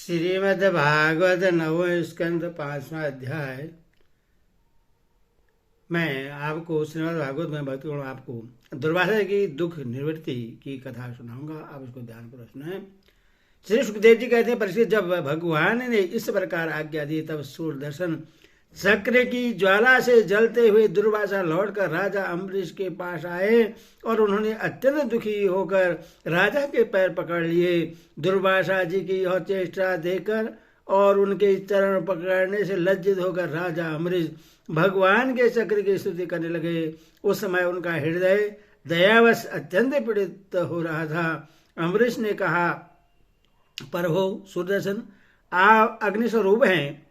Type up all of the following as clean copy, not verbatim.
श्रीमद् भागवत नवम स्कंद 5वां अध्याय। मैं आपको श्रीमद् भागवत में भक्तगण आपको दुर्वासा की दुख निवृत्ति की कथा सुनाऊंगा। आप इसको ध्यानपूर्वक सुनें। श्री सुखदेव जी कहते हैं, परीक्षित, जब भगवान ने इस प्रकार आज्ञा दी तब सूर्यदर्शन चक्र की ज्वाला से जलते हुए दुर्वासा लौटकर राजा अम्बरीश के पास आए और उन्होंने अत्यंत दुखी होकर राजा के पैर पकड़ लिए। दुर्वासा जी की यह चेष्टा देखकर और उनके चरण पकड़ने से लज्जित होकर राजा अम्बरीश भगवान के चक्र की स्तुति करने लगे। उस समय उनका हृदय दयावश अत्यंत पीड़ित हो रहा था। अम्बरीश ने कहा, प्रभो सूर्यदर्शन, आप अग्निस्वरूप हैं,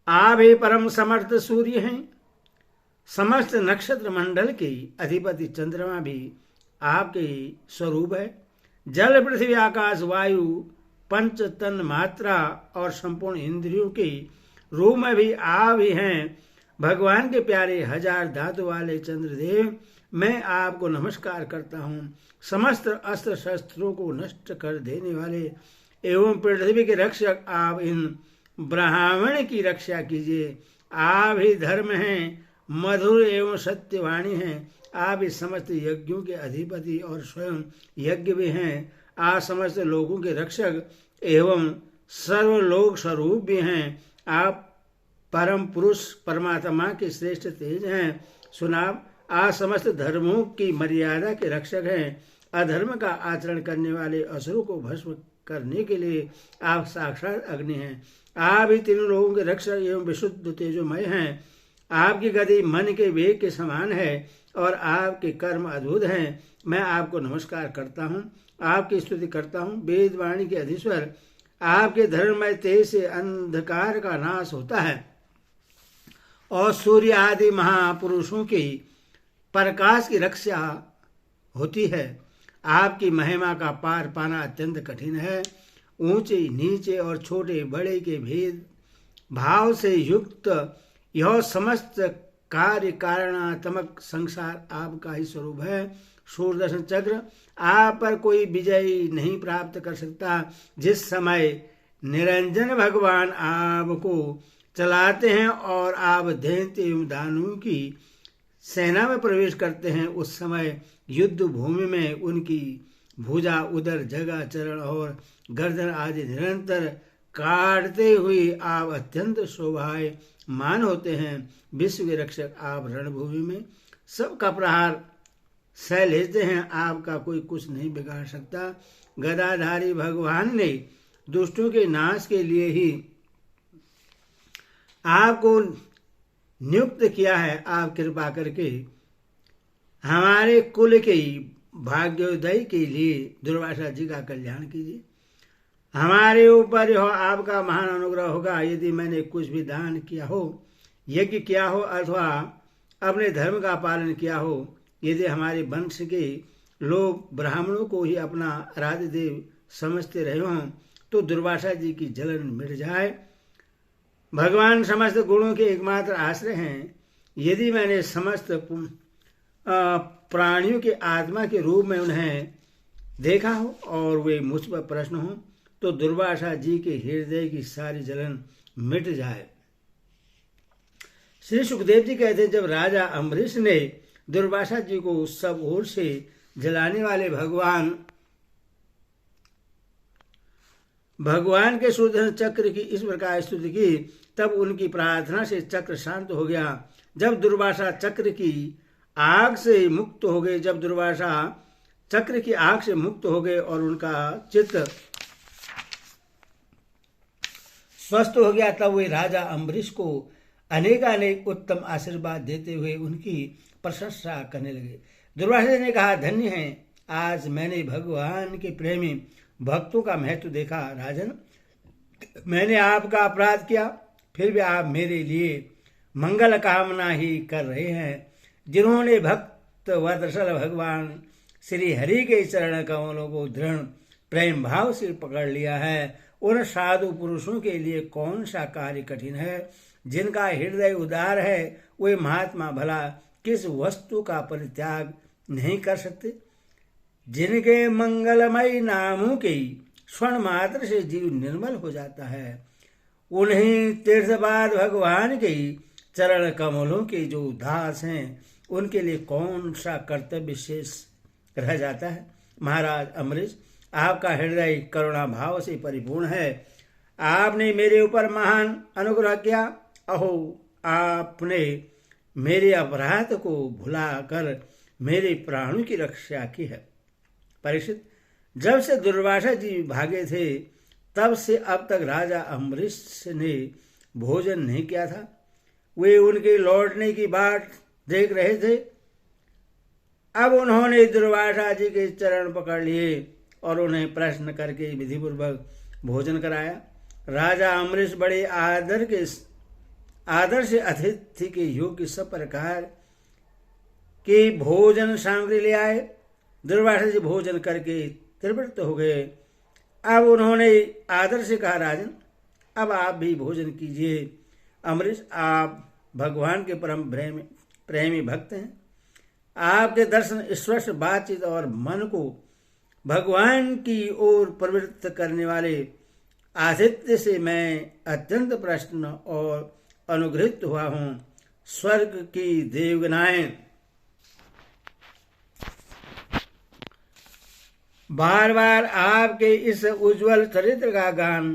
आप ही परम समर्थ सूर्य हैं। समस्त नक्षत्र मंडल के अधिपति चंद्रमा भी आपके स्वरूप है। जल, पृथ्वी, आकाश, वायु, पंच तन मात्रा और संपूर्ण इंद्रियों के रूप में भी आप ही हैं। भगवान के प्यारे हजार धातु वाले चंद्रदेव, मैं आपको नमस्कार करता हूँ। समस्त अस्त्र शस्त्रों को नष्ट कर देने वाले एवं पृथ्वी के रक्षक, आप इन ब्राह्मण की रक्षा कीजिए। आप ही धर्म हैं, मधुर एवं सत्यवाणी हैं। आप ही समस्त यज्ञों के अधिपति और स्वयं यज्ञ भी हैं। आप समस्त लोगों के रक्षक एवं सर्वलोक स्वरूप भी हैं। आप परम पुरुष परमात्मा के श्रेष्ठ तेज हैं। सुनाम, आप समस्त धर्मों की मर्यादा के रक्षक हैं। अधर्म का आचरण करने वाले असुरों को भस्म करने के लिए आप साक्षात अग्नि हैं। आप ही तीनों लोगों के रक्षक एवं विशुद्ध तेजोमय हैं। आपकी गति मन के वेग के समान है और आपके कर्म अद्भुत हैं। मैं आपको नमस्कार करता हूँ, आपकी स्तुति करता हूँ। वेदवाणी के अधीश्वर, आपके धर्ममय तेज से अंधकार का नाश होता है और सूर्य आदि महापुरुषों की प्रकाश की रक्षा होती है। आपकी महिमा का पार पाना अत्यंत कठिन है। ऊंचे नीचे और छोटे बड़े के भेद भाव से युक्त यह समस्त कार्य कारणात्मक संसार आपका ही स्वरूप है। सूर्यदर्शन चक्र, आप पर कोई विजय नहीं प्राप्त कर सकता। जिस समय निरंजन भगवान आपको चलाते हैं और आप दैत्य एवं दानवों की सेना में प्रवेश करते हैं, उस समय युद्ध भूमि में उनकी भुजा, उदर, जगह, चरण और गर्दन आदि निरंतर काटते हुए आप अत्यंत शोभायमान होते हैं। विश्व के रक्षक, आप रणभूमि में सबका प्रहार सह लेते हैं। आपका कोई कुछ नहीं बिगाड़ सकता। गदाधारी भगवान ने दुष्टों के नाश के लिए ही आपको नियुक्त किया है। आप कृपा करके हमारे कुल के भाग्योदय के लिए दुर्वासा जी का कल्याण कीजिए। हमारे ऊपर यह आपका महान अनुग्रह होगा यदि मैंने कुछ भी दान किया हो, यज्ञ किया हो अथवा अपने धर्म का पालन किया हो। यदि हमारे वंश के लोग ब्राह्मणों को ही अपना आराध्य देव समझते रहे हों तो दुर्वासा जी की जलन मिट जाए। भगवान समस्त गुणों के एकमात्र आश्रय हैं। यदि मैंने समस्त प्राणियों के आत्मा के रूप में उन्हें देखा हो और वे मुझ पर प्रश्न हो तो दुर्वासा जी के हृदय की सारी जलन मिट जाए। श्री सुखदेव जी कहते हैं, जब राजा अम्बरीश ने दुर्वासा जी को सब ओर से जलाने वाले भगवान के सुदर्शन चक्र की इस प्रकार स्तुति की, तब उनकी प्रार्थना से चक्र शांत हो गया। जब दुर्वासा चक्र की आग से मुक्त हो गए, और उनका चित्त स्वस्थ हो गया, तब वे राजा अम्बरीश को अनेकानेक उत्तम आशीर्वाद देते हुए उनकी प्रशंसा करने लगे। दुर्वासा ने कहा, धन्य हैं, आज मैंने भगवान के प्रेमी भक्तों का महत्व देखा। राजन, मैंने आपका अपराध किया, फिर भी आप मेरे लिए मंगल कामना ही कर रहे हैं। जिन्होंने भक्त वत्सल भगवान श्री हरि के चरण कमलों को दृढ़ प्रेम भाव से पकड़ लिया है, उन साधु पुरुषों के लिए कौन सा कार्य कठिन है। जिनका हृदय उदार है वे महात्मा भला किस वस्तु का परित्याग नहीं कर सकते। जिनके मंगलमय नामों के स्वर्ण मात्र से जीव निर्मल हो जाता है। उन्हीं तीर्थपाद भगवान के चरण कमलों के जो दास हैं उनके लिए कौन सा कर्तव्य शेष रह जाता है। महाराज अम्बरीश, आपका हृदय करुणा भाव से परिपूर्ण है। आपने मेरे ऊपर महान अनुग्रह किया। अहो, आपने मेरे अपराध को भुलाकर मेरे प्राणों की रक्षा की है। परीक्षित, जब से दुर्वासा जी भागे थे तब से अब तक राजा अम्बरीश ने भोजन नहीं किया था। वे उनके लौटने की बाट देख रहे थे। अब उन्होंने दुर्वासा जी के चरण पकड़ लिए और उन्हें प्रश्न करके विधिपूर्वक भोजन कराया। राजा अम्बरीश बड़े आदर से अतिथि के योग्य सब प्रकार के भोजन सामग्री ले आए। दुर्वासा जी भोजन करके त्रिवृत्त हो गए। अब उन्होंने आदर से कहा, राजन, अब आप भी भोजन कीजिए। अम्बरीश, आप भगवान के परम प्रेमी भक्त हैं। आपके दर्शन, स्पर्श, बातचीत और मन को भगवान की ओर प्रवृत्त करने वाले आतिथ्य से मैं अत्यंत प्रसन्न और अनुग्रहित हुआ हूँ। स्वर्ग की देवगनाएं बार बार आपके इस उज्जवल चरित्र का गान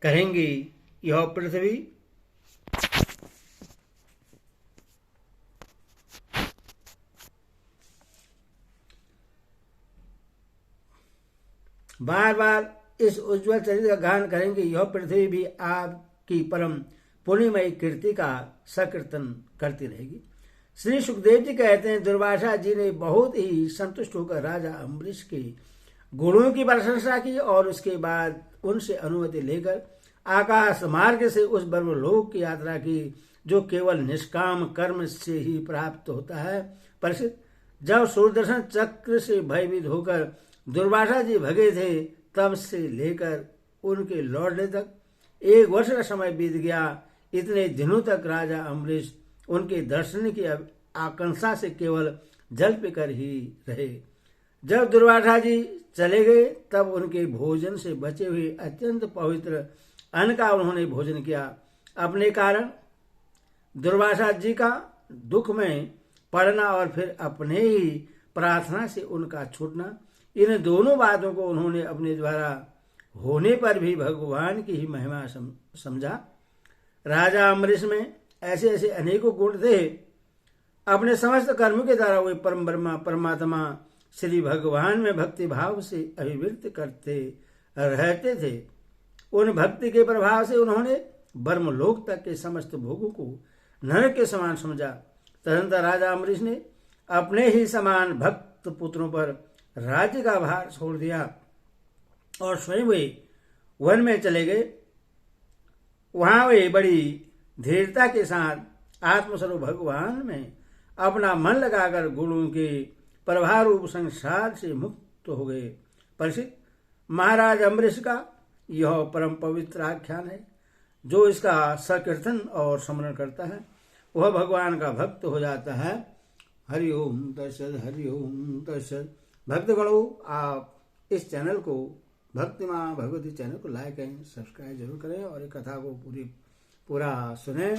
करेंगी। यह पृथ्वी बार बार इस उज्जवल चरित्र का गान करेंगे। यह पृथ्वी भी आपकी परम पुण्यमयी कीर्ति का संकीर्तन करती रहेगी। श्री सुखदेव जी कहते हैं, दुर्वासा जी ने बहुत ही संतुष्ट होकर राजा अम्बरीश के गुणों की प्रशंसा की और उसके बाद उनसे अनुमति लेकर आकाश मार्ग से उस ब्रह्मलोक की यात्रा की जो केवल निष्काम कर्म से ही प्राप्त होता है। परिचित, जब सूर्यदर्शन चक्र से भयभीत होकर दुर्वासा जी भगे थे तब से लेकर उनके लौटने तक 1 वर्ष का समय बीत गया। इतने दिनों तक राजा अम्बरीश उनके दर्शन की आकांक्षा से केवल जल पीकर ही रहे। जब दुर्वासा जी चले गए तब उनके भोजन से बचे हुए अत्यंत पवित्र अन्न का उन्होंने भोजन किया। अपने कारण दुर्वासा जी का दुख में पड़ना और फिर अपने ही प्रार्थना से उनका छूटना, इन दोनों बातों को उन्होंने अपने द्वारा होने पर भी भगवान की ही महिमा समझा। राजा अम्बरीश में ऐसे ऐसे अनेकों गुण थे। अपने समस्त कर्मों के द्वारा वे परम ब्रह्मा परमात्मा श्री भगवान में भक्ति भाव से अभिव्यक्त करते रहते थे। उन भक्ति के प्रभाव से उन्होंने ब्रह्मलोक तक के समस्त भोगों को नरक के समान समझा। तदनंतर राजा अम्बरीश ने अपने ही समान भक्त पुत्रों पर राज्य का भार छोड़ दिया और स्वयं वे वन में चले गए। वहां वे बड़ी धीरता के साथ आत्मस्वरूप भगवान में अपना मन लगाकर गुणों के प्रभाव रूप संसार से मुक्त हो गए। परिचित, महाराज अम्बरीश का यह परम पवित्र आख्यान है। जो इसका संकीर्तन और स्मरण करता है वह भगवान का भक्त हो जाता है। हरिओम तत्सत, हरिओम तत्सत। भक्तगणों, आप इस चैनल को, भक्ति माँ भगवती चैनल को लाइक एंड सब्सक्राइब जरूर करें और इस कथा को पूरा सुनें।